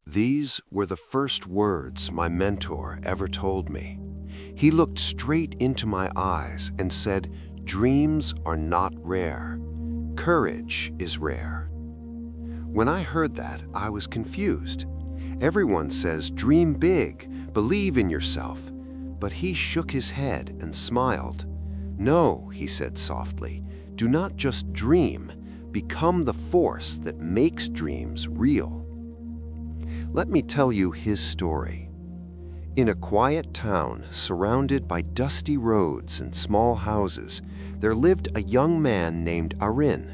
These were the first words my mentor ever told me. He looked straight into my eyes and said, "Dreams are not rare. Courage is rare." When I heard that, I was confused. Everyone says, "Dream big, believe in yourself." But he shook his head and smiled. "No," he said softly, "do not just dream. Become the force that makes dreams real." Let me tell you his story. In a quiet town surrounded by dusty roads and small houses, there lived a young man named Arin.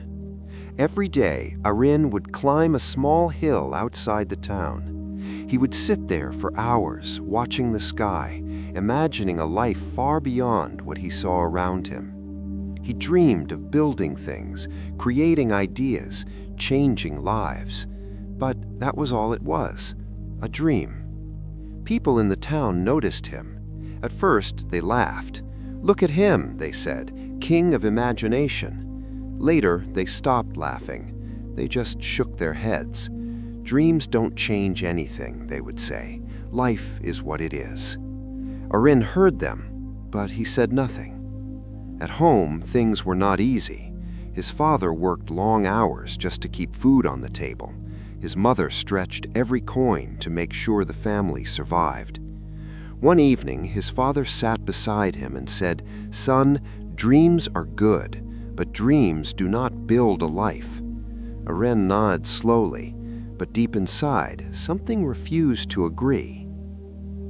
Every day, Arin would climb a small hill outside the town. He would sit there for hours, watching the sky, imagining a life far beyond what he saw around him. He dreamed of building things, creating ideas, changing lives. But that was all it was, a dream. People in the town noticed him. At first, they laughed. "Look at him," they said, "king of imagination." Later, they stopped laughing. They just shook their heads. "Dreams don't change anything," they would say. "Life is what it is." Arin heard them, but he said nothing. At home, things were not easy. His father worked long hours just to keep food on the table. His mother stretched every coin to make sure the family survived. One evening, his father sat beside him and said, "Son, dreams are good, but dreams do not build a life." Arin nodded slowly, but deep inside, something refused to agree.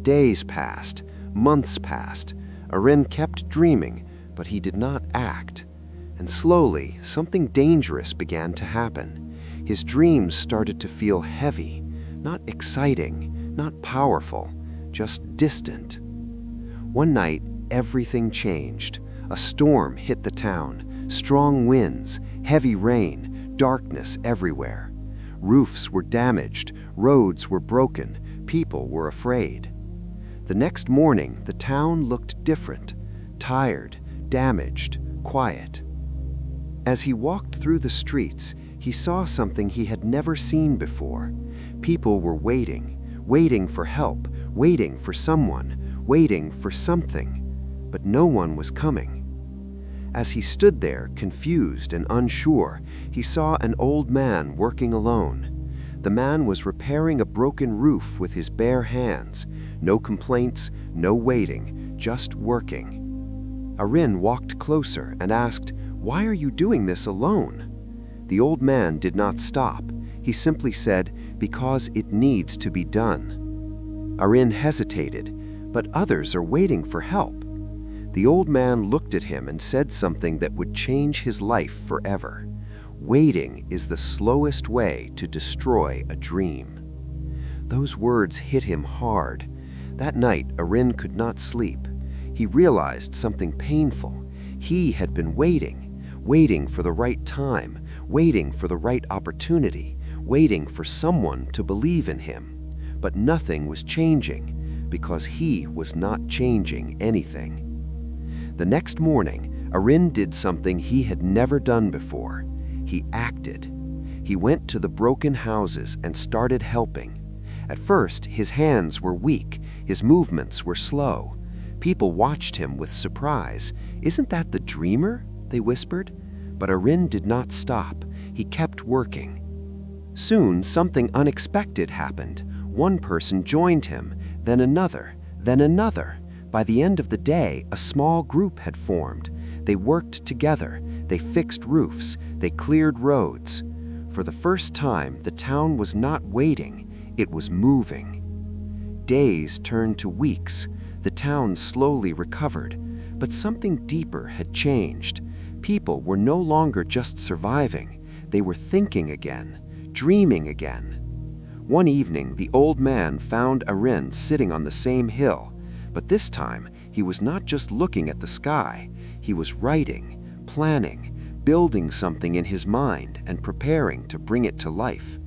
Days passed, months passed. Arin kept dreaming, but he did not act. And slowly, something dangerous began to happen. His dreams started to feel heavy, not exciting, not powerful, just distant. One night, everything changed. A storm hit the town, strong winds, heavy rain, darkness everywhere. Roofs were damaged, roads were broken, people were afraid. The next morning, the town looked different, tired, damaged, quiet. As he walked through the streets, he saw something he had never seen before. People were waiting, waiting for help, waiting for someone, waiting for something, but no one was coming. As he stood there, confused and unsure, he saw an old man working alone. The man was repairing a broken roof with his bare hands. No complaints, no waiting, just working. Arin walked closer and asked, "Why are you doing this alone?" The old man did not stop. He simply said, "Because it needs to be done." Arin hesitated, "But others are waiting for help." The old man looked at him and said something that would change his life forever. "Waiting is the slowest way to destroy a dream." Those words hit him hard. That night, Arin could not sleep. He realized something painful. He had been waiting for the right time, waiting for the right opportunity, waiting for someone to believe in him. But nothing was changing because he was not changing anything. The next morning, Arin did something he had never done before. He acted. He went to the broken houses and started helping. At first, his hands were weak, his movements were slow. People watched him with surprise. "Isn't that the dreamer?" they whispered. But Arin did not stop. He kept working. Soon, something unexpected happened. One person joined him, then another, then another. By the end of the day, a small group had formed. They worked together. They fixed roofs. They cleared roads. For the first time, the town was not waiting. It was moving. Days turned to weeks. The town slowly recovered. But something deeper had changed. People were no longer just surviving. They were thinking again, dreaming again. One evening, the old man found Arin sitting on the same hill. But this time, he was not just looking at the sky. He was writing, planning, building something in his mind and preparing to bring it to life.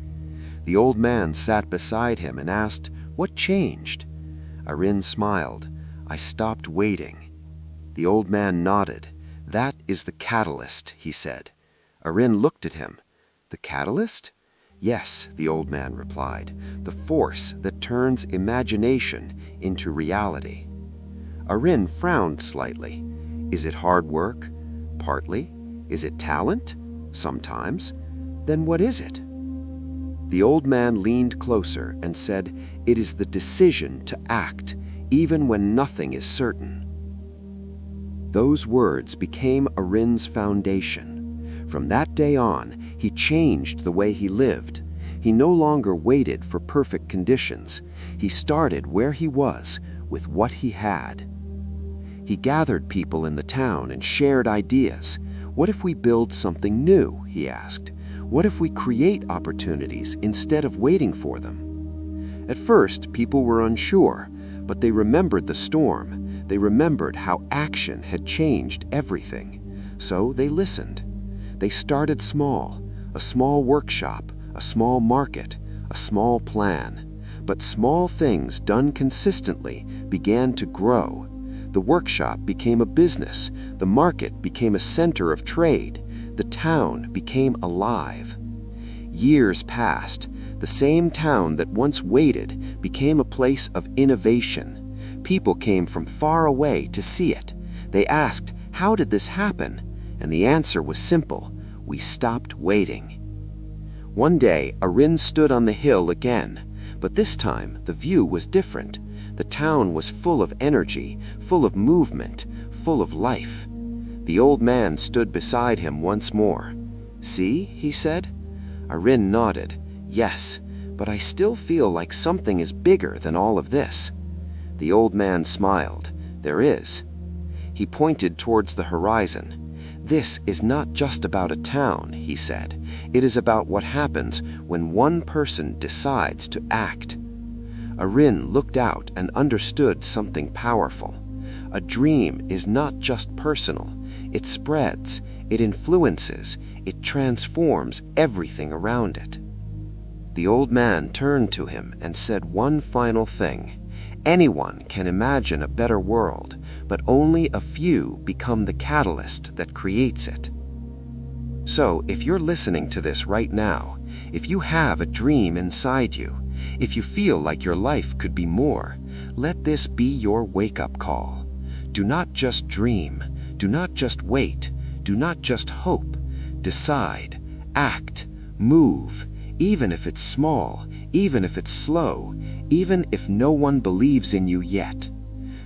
The old man sat beside him and asked, "What changed?" Arin smiled. "I stopped waiting." The old man nodded. "That is the catalyst," he said. Arin looked at him. "The catalyst?" Yes, the old man replied, the force that turns imagination into reality. Arun frowned slightly. Is it hard work? Partly. Is it talent? Sometimes. Then what is it? The old man leaned closer and said, it is the decision to act, even when nothing is certain. Those words became Arun's foundation. From that day on, he changed the way he lived. He no longer waited for perfect conditions. He started where he was, with what he had. He gathered people in the town and shared ideas. What if we build something new, he asked. What if we create opportunities instead of waiting for them? At first, people were unsure, but they remembered the storm. They remembered how action had changed everything. So they listened. They started small, a small workshop, a small market, a small plan. But small things done consistently began to grow. The workshop became a business. The market became a center of trade. The town became alive. Years passed. The same town that once waited became a place of innovation. People came from far away to see it. They asked, how did this happen? And the answer was simple. We stopped waiting. One day, Arun stood on the hill again, but this time the view was different. The town was full of energy, full of movement, full of life. The old man stood beside him once more. See, he said. Arun nodded. Yes, but I still feel like something is bigger than all of this. The old man smiled. There is. He pointed towards the horizon. This is not just about a town, he said. It is about what happens when one person decides to act. Arun looked out and understood something powerful. A dream is not just personal. It spreads, it influences, it transforms everything around it. The old man turned to him and said one final thing. Anyone can imagine a better world, but only a few become the catalyst that creates it. So, if you're listening to this right now, if you have a dream inside you, if you feel like your life could be more, let this be your wake-up call. Do not just dream. Do not just wait. Do not just hope. Decide. Act. Move. Even if it's small, even if it's slow, even if no one believes in you yet.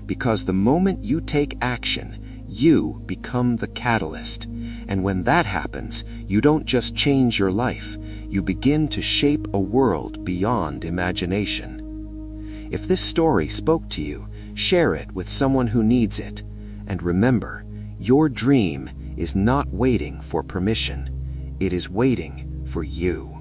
Because the moment you take action, you become the catalyst. And when that happens, you don't just change your life, you begin to shape a world beyond imagination. If this story spoke to you, share it with someone who needs it. And remember, your dream is not waiting for permission. It is waiting for you.